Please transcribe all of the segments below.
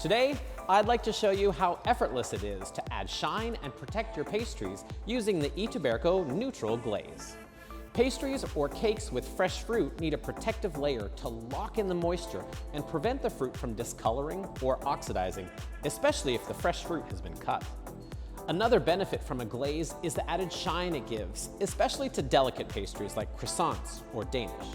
Today, I'd like to show you how effortless it is to add shine and protect your pastries using the Itaberco Neutral Glaze. Pastries or cakes with fresh fruit need a protective layer to lock in the moisture and prevent the fruit from discoloring or oxidizing, especially if the fresh fruit has been cut. Another benefit from a glaze is the added shine it gives, especially to delicate pastries like croissants or Danish.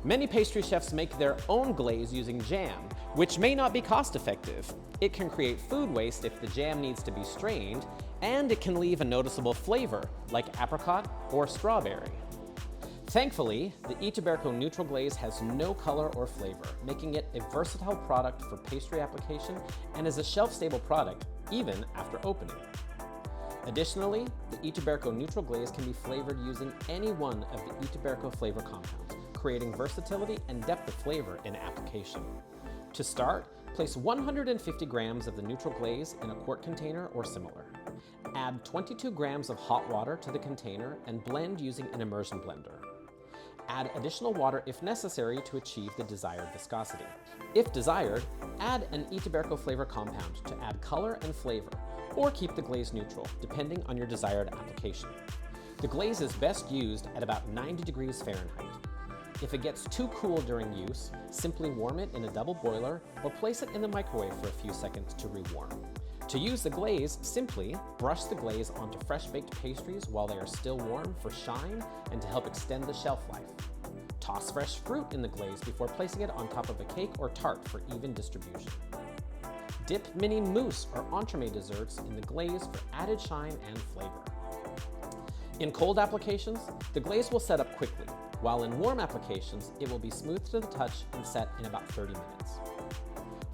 Many pastry chefs make their own glaze using jam, which may not be cost-effective. It can create food waste if the jam needs to be strained, and it can leave a noticeable flavor, like apricot or strawberry. Thankfully, the Itaberco Neutral Glaze has no color or flavor, making it a versatile product for pastry application and is a shelf-stable product even after opening. Additionally, the Itaberco Neutral Glaze can be flavored using any one of the Itaberco flavor compounds, creating versatility and depth of flavor in application. To start, place 150 grams of the neutral glaze in a quart container or similar. Add 22 grams of hot water to the container and blend using an immersion blender. Add additional water if necessary to achieve the desired viscosity. If desired, add an Itaberco flavor compound to add color and flavor, or keep the glaze neutral, depending on your desired application. The glaze is best used at about 90 degrees Fahrenheit. If it gets too cool during use, simply warm it in a double boiler or place it in the microwave for a few seconds to rewarm. To use the glaze, simply brush the glaze onto fresh-baked pastries while they are still warm for shine and to help extend the shelf life. Toss fresh fruit in the glaze before placing it on top of a cake or tart for even distribution. Dip mini mousse or entremet desserts in the glaze for added shine and flavor. In cold applications, the glaze will set up quickly, while in warm applications, it will be smooth to the touch and set in about 30 minutes.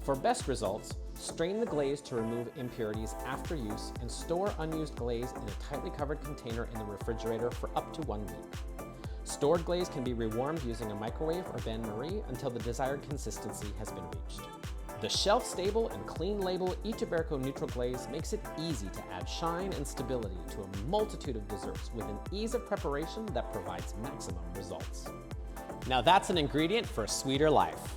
For best results, strain the glaze to remove impurities after use and store unused glaze in a tightly covered container in the refrigerator for up to 1 week. Stored glaze can be rewarmed using a microwave or bain-marie until the desired consistency has been reached. The shelf-stable and clean label Itaberco Neutral Glaze makes it easy to add shine and stability to a multitude of desserts with an ease of preparation that provides maximum results. Now that's an ingredient for a sweeter life.